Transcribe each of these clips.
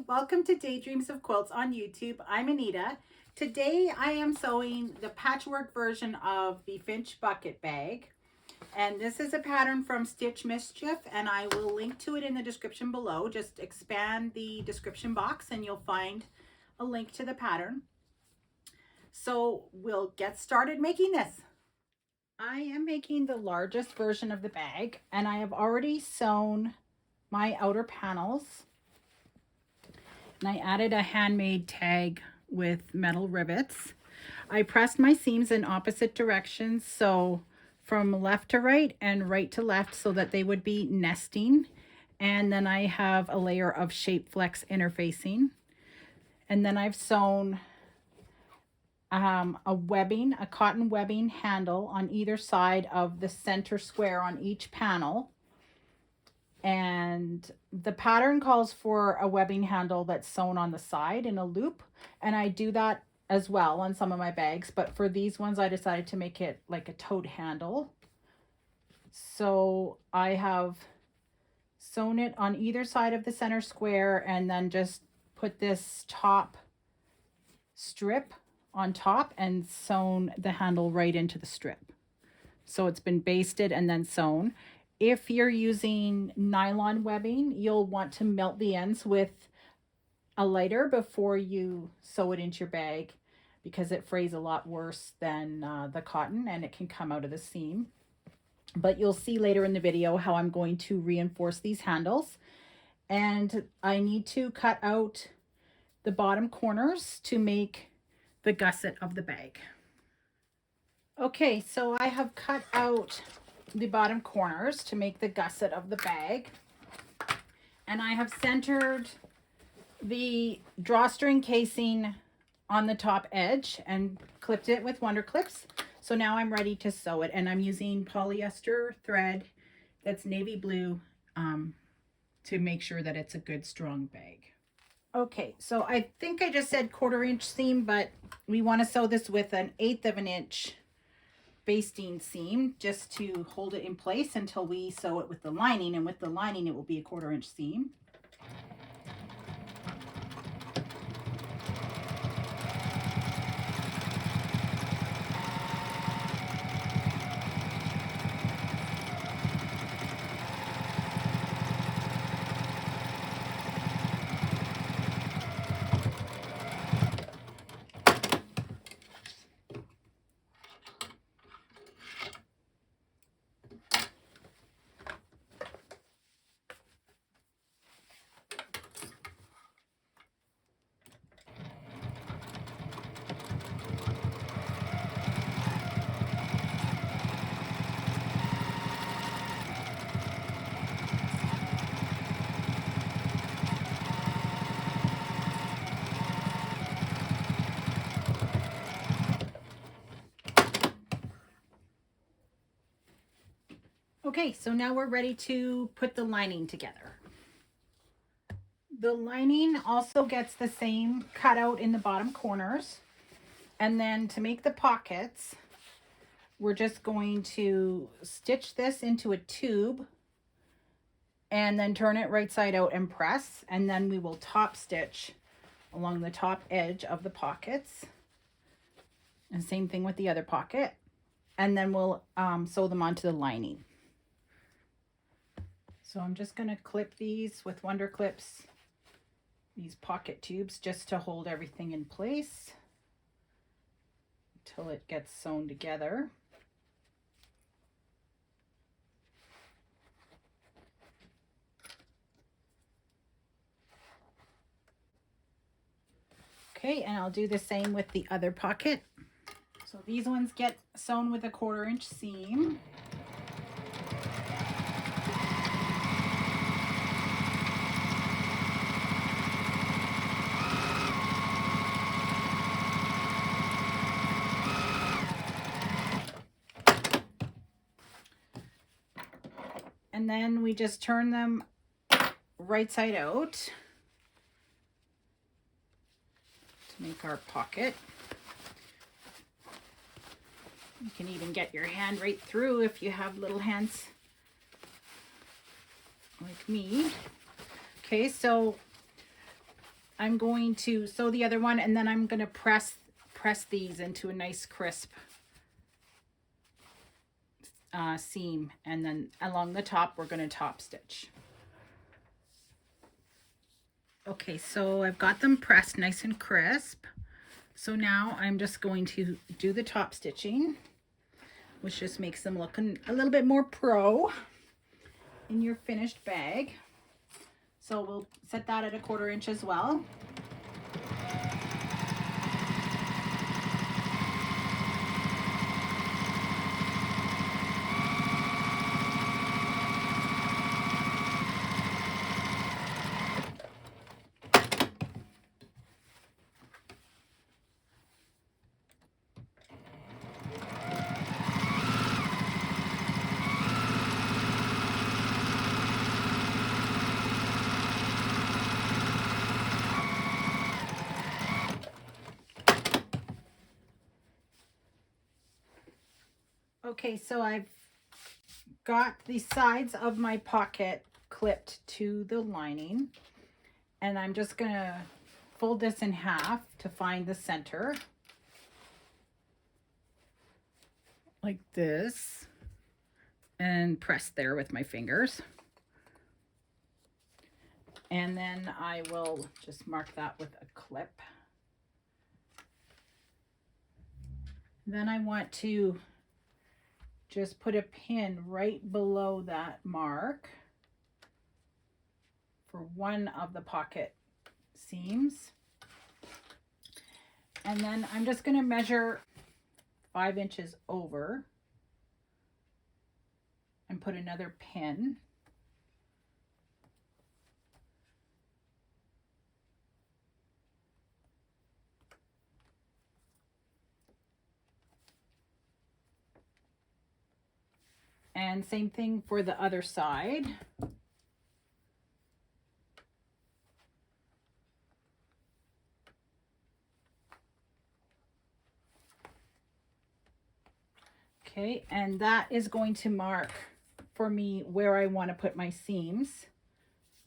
welcome to Daydreams of Quilts on YouTube. I'm Anita. Today I am sewing the patchwork version of the Finch bucket bag. And this is a pattern from Stitch Mischief, and I will link to it in the description below. Just expand the description box and you'll find a link to the pattern. So we'll get started making this. I am making the largest version of the bag, and I have already sewn my outer panels. And I added a handmade tag with metal rivets. I pressed my seams in opposite directions, so from left to right and right to left, so that they would be nesting. And then I have a layer of shape flex interfacing. And then I've sewn a cotton webbing handle on either side of the center square on each panel. And the pattern calls for a webbing handle that's sewn on the side in a loop, and I do that as well on some of my bags, but for these ones I decided to make it like a tote handle. So I have sewn it on either side of the center square and then just put this top strip on top and sewn the handle right into the strip. So it's been basted and then sewn. If you're using nylon webbing, you'll want to melt the ends with a lighter before you sew it into your bag, because it frays a lot worse than the cotton and it can come out of the seam. But you'll see later in the video how I'm going to reinforce these handles. And I need to cut out the bottom corners to make the gusset of the bag. Okay, so I have cut out the bottom corners to make the gusset of the bag, and I have centered the drawstring casing on the top edge and clipped it with Wonder Clips. So now I'm ready to sew it, and I'm using polyester thread that's navy blue to make sure that it's a good strong bag. Okay, so I think I just said 1/4 inch seam, but we want to sew this with an 1/8 of an inch basting seam just to hold it in place until we sew it with the lining, and with the lining it will be a 1/4 inch seam. Okay, so now we're ready to put the lining together. The lining also gets the same cutout in the bottom corners. And then to make the pockets, we're just going to stitch this into a tube and then turn it right side out and press. And then we will top stitch along the top edge of the pockets. And same thing with the other pocket. And then we'll sew them onto the lining. So I'm just going to clip these with Wonder Clips, these pocket tubes, just to hold everything in place until it gets sewn together. Okay, and I'll do the same with the other pocket. So these ones get sewn with a 1/4 inch seam. And then we just turn them right side out to make our pocket. You can even get your hand right through if you have little hands like me. Okay, so I'm going to sew the other one, and then I'm going to press these into a nice crisp seam, and then along the top we're going to top stitch. Okay, so I've got them pressed nice and crisp. So now I'm just going to do the top stitching, which just makes them look a little bit more pro in your finished bag. So we'll set that at 1/4 inch as well. Okay, so I've got the sides of my pocket clipped to the lining, and I'm just gonna fold this in half to find the center, like this, and press there with my fingers. And then I will just mark that with a clip. Then I want to just put a pin right below that mark for one of the pocket seams. And then I'm just going to measure 5 inches over and put another pin. And same thing for the other side. Okay, and that is going to mark for me where I want to put my seams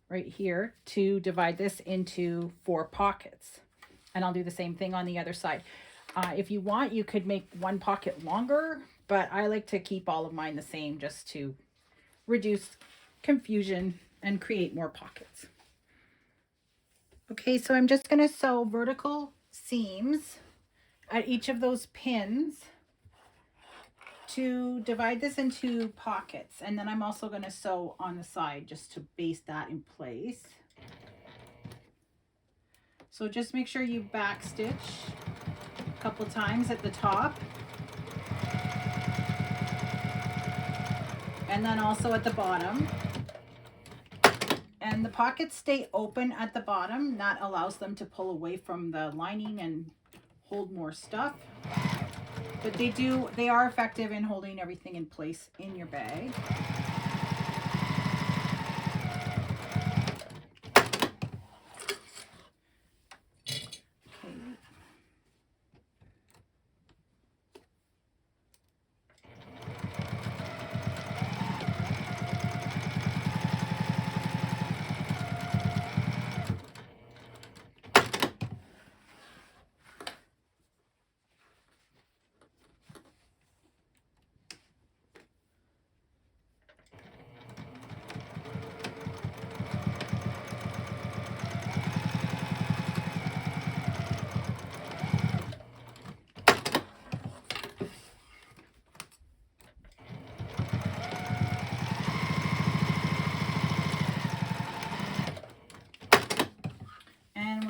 right here to divide this into 4 pockets. And I'll do the same thing on the other side. If you want, you could make one pocket longer, but I like to keep all of mine the same just to reduce confusion and create more pockets. Okay, so I'm just going to sew vertical seams at each of those pins to divide this into pockets, and then I'm also going to sew on the side just to base that in place. So just make sure you back stitch a couple times at the top, and then also at the bottom. And the pockets stay open at the bottom. That allows them to pull away from the lining and hold more stuff. But they are effective in holding everything in place in your bag.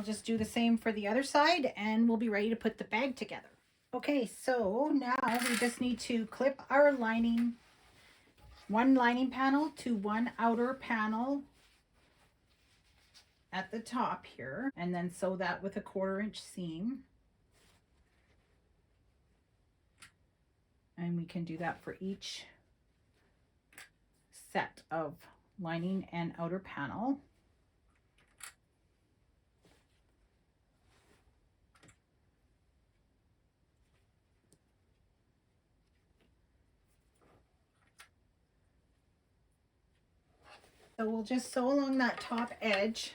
Just do the same for the other side, and we'll be ready to put the bag together. Okay, so now we just need to clip our lining, one lining panel to one outer panel at the top here, and then sew that with a 1/4 inch seam. And we can do that for each set of lining and outer panel. So we'll just sew along that top edge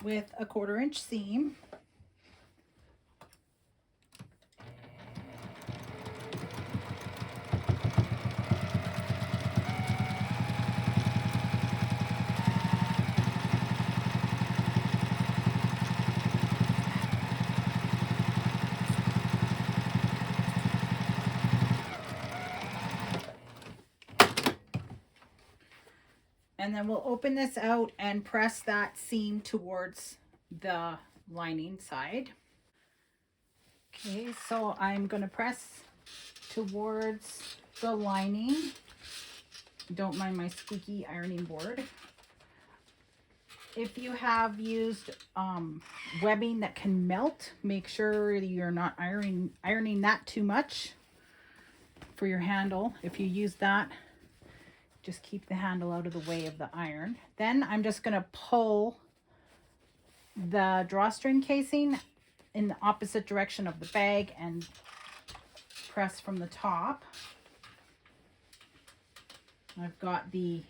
with a 1/4 inch seam. And then we'll open this out and press that seam towards the lining side. Okay, so I'm going to press towards the lining. Don't mind my squeaky ironing board. If you have used webbing that can melt, make sure you're not ironing that too much for your handle. If you use that, just keep the handle out of the way of the iron. Then I'm just going to pull the drawstring casing in the opposite direction of the bag and press from the top. I've got the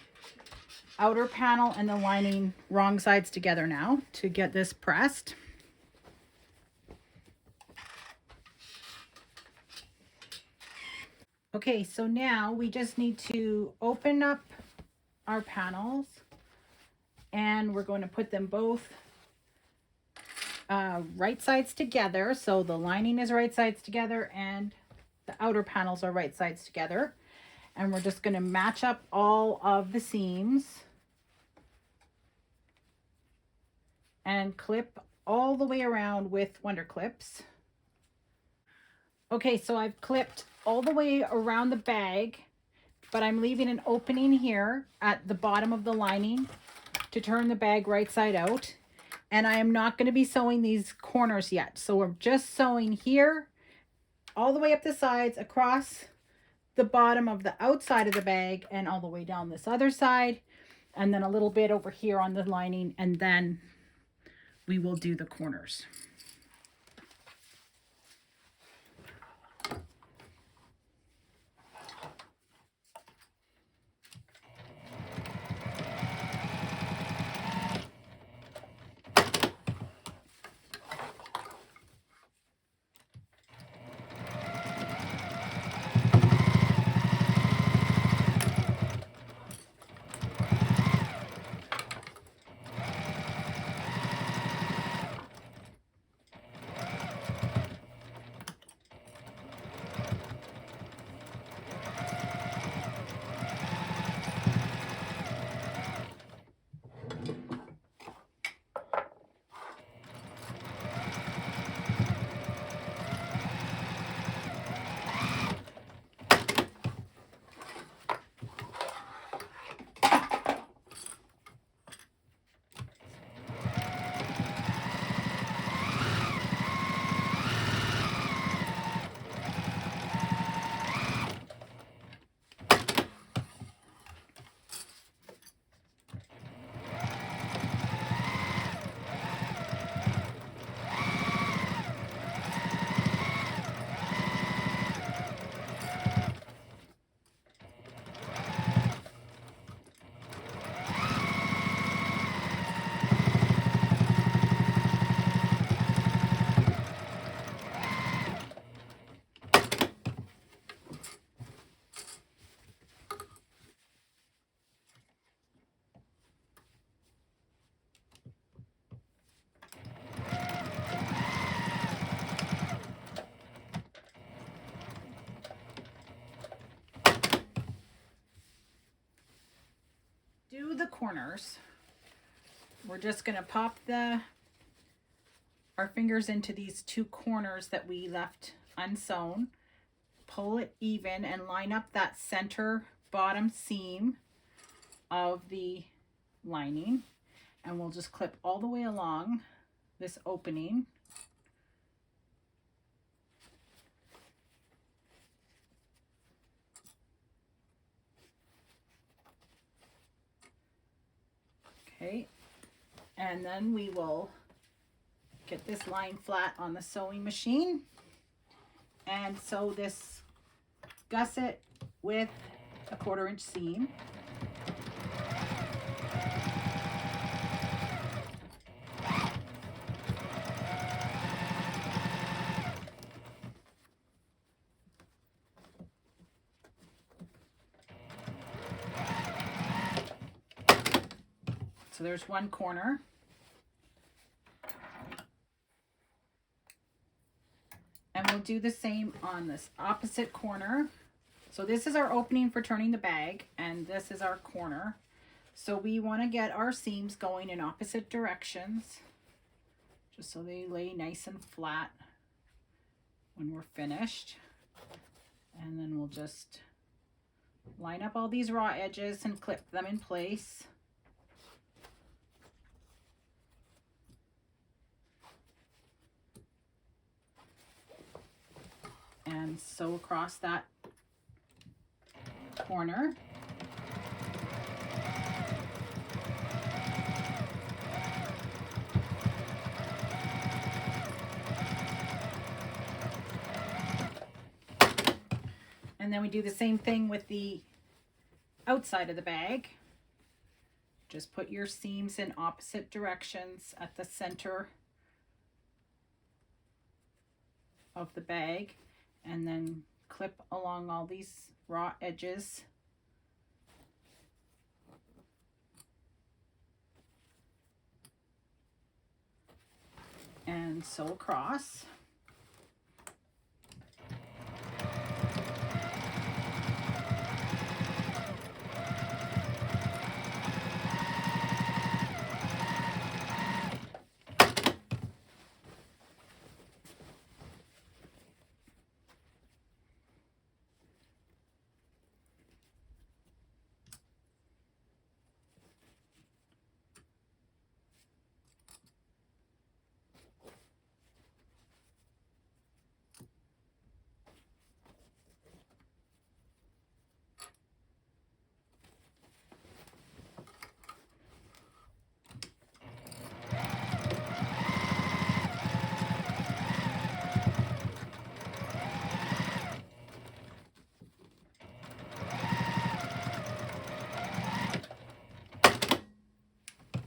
outer panel and the lining wrong sides together now to get this pressed. Okay, so now we just need to open up our panels and we're going to put them both right sides together. So the lining is right sides together and the outer panels are right sides together. And we're just going to match up all of the seams and clip all the way around with Wonder Clips. Okay, so I've clipped all the way around the bag, but I'm leaving an opening here at the bottom of the lining to turn the bag right side out. And I am not going to be sewing these corners yet. So we're just sewing here all the way up the sides, across the bottom of the outside of the bag, and all the way down this other side, and then a little bit over here on the lining, and then we will do the corners. Do the corners. We're just going to pop our fingers into these two corners that we left unsewn, pull it even, and line up that center bottom seam of the lining, and we'll just clip all the way along this opening. Okay, and then we will get this line flat on the sewing machine and sew this gusset with a 1/4 inch seam. So there's one corner. And we'll do the same on this opposite corner. So this is our opening for turning the bag, and this is our corner. So we want to get our seams going in opposite directions, just so they lay nice and flat when we're finished. And then we'll just line up all these raw edges and clip them in place. And sew across that corner. And then we do the same thing with the outside of the bag. Just put your seams in opposite directions at the center of the bag, and then clip along all these raw edges. And sew across.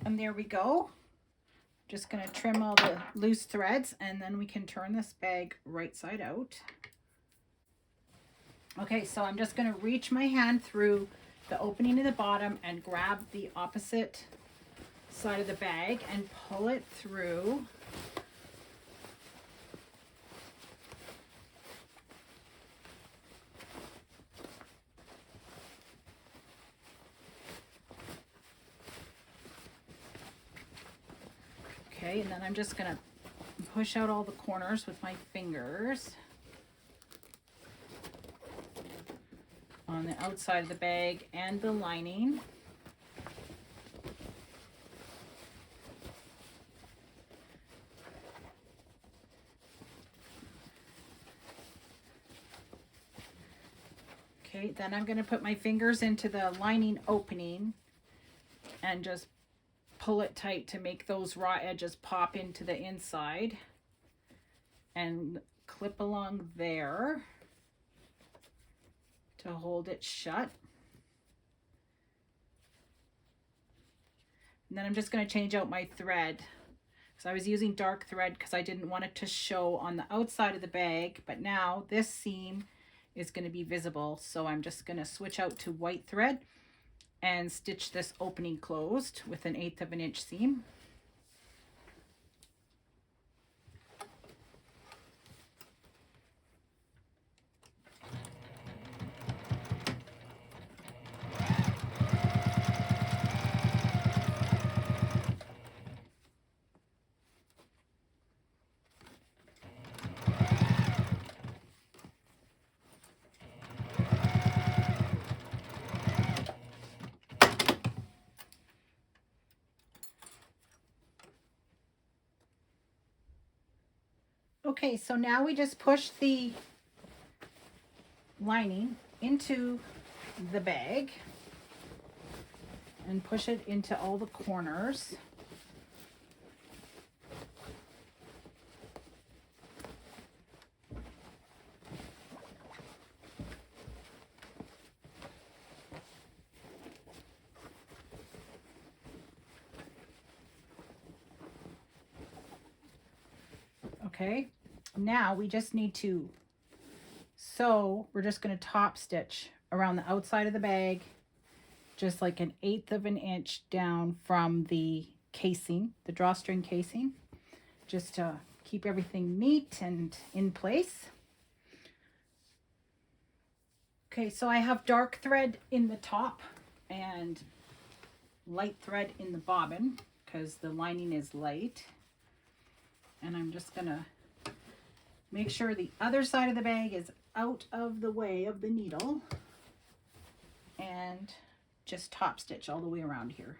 And there we go. Just going to trim all the loose threads, and then we can turn this bag right side out. Okay, so I'm just going to reach my hand through the opening in the bottom and grab the opposite side of the bag and pull it through. Okay, and then I'm just going to push out all the corners with my fingers on the outside of the bag and the lining. Okay, then I'm going to put my fingers into the lining opening and just pull it tight to make those raw edges pop into the inside, and clip along there to hold it shut. And then I'm just going to change out my thread, because I was using dark thread because I didn't want it to show on the outside of the bag, but now this seam is going to be visible, so I'm just going to switch out to white thread and stitch this opening closed with 1/8 of an inch seam. Okay, so now we just push the lining into the bag and push it into all the corners. Okay, now we just need to sew. We're just going to top stitch around the outside of the bag just like 1/8 of an inch down from the casing, the drawstring casing, just to keep everything neat and in place. Okay, so I have dark thread in the top and light thread in the bobbin because the lining is light. And I'm just gonna make sure the other side of the bag is out of the way of the needle and just top stitch all the way around here.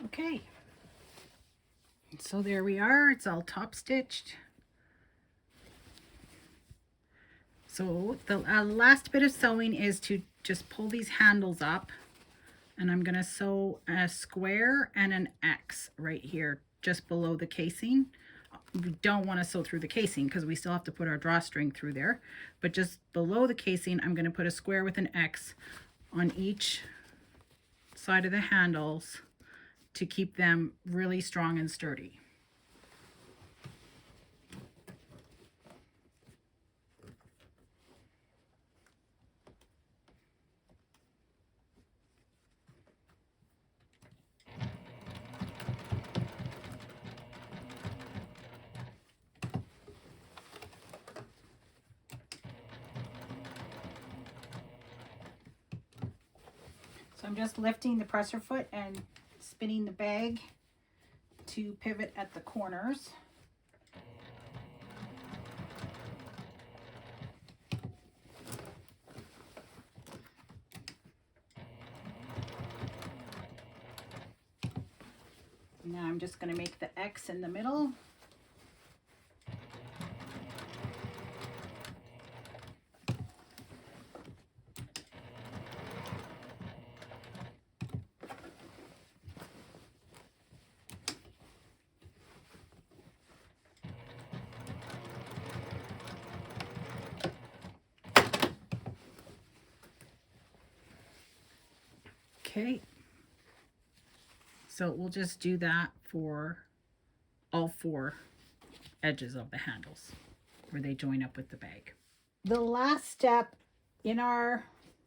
Okay, so there we are, it's all top stitched. So the last bit of sewing is to just pull these handles up, and I'm going to sew a square and an X right here just below the casing. We don't want to sew through the casing because we still have to put our drawstring through there, but just below the casing I'm going to put a square with an X on each side of the handles to keep them really strong and sturdy. So I'm just lifting the presser foot and spinning the bag to pivot at the corners. Now I'm just going to make the X in the middle. Okay, so we'll just do that for all 4 edges of the handles where they join up with the bag. The last step in our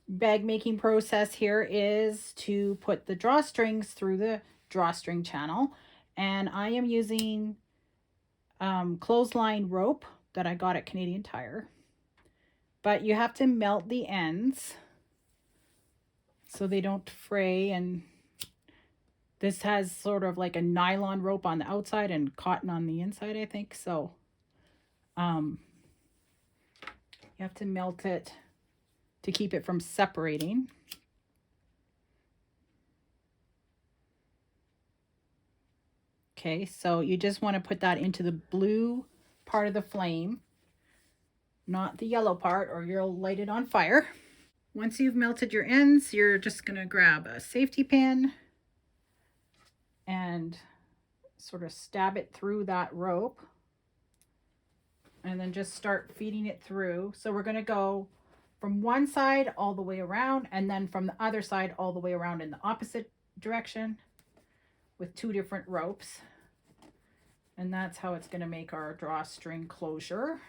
bag making process here is to put the drawstrings through the drawstring channel, and I am using clothesline rope that I got at Canadian Tire, but you have to melt the ends so they don't fray, and this has sort of like a nylon rope on the outside and cotton on the inside, I think. So you have to melt it to keep it from separating. Okay, so you just want to put that into the blue part of the flame, not the yellow part, or you'll light it on fire. Once you've melted your ends, you're just going to grab a safety pin and sort of stab it through that rope, and then just start feeding it through. So we're going to go from one side all the way around, and then from the other side all the way around in the opposite direction with 2 different ropes. And that's how it's going to make our drawstring closure.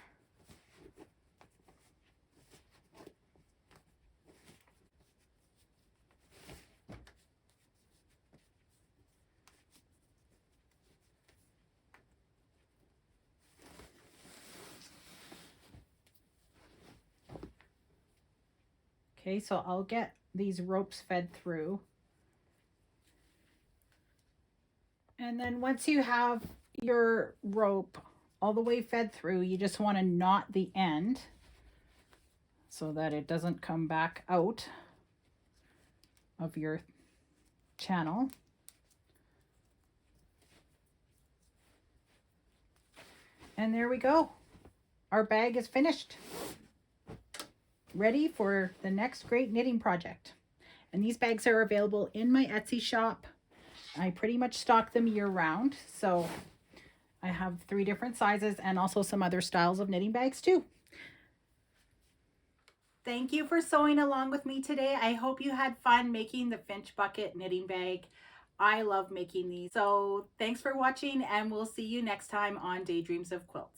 Okay, so I'll get these ropes fed through. And then once you have your rope all the way fed through, you just want to knot the end so that it doesn't come back out of your channel. And there we go. Our bag is finished. Ready for the next great knitting project. And these bags are available in my Etsy shop. I pretty much stock them year round. So I have 3 different sizes and also some other styles of knitting bags too. Thank you for sewing along with me today. I hope you had fun making the Finch bucket knitting bag. I love making these. So thanks for watching, and we'll see you next time on Daydreams of Quilts.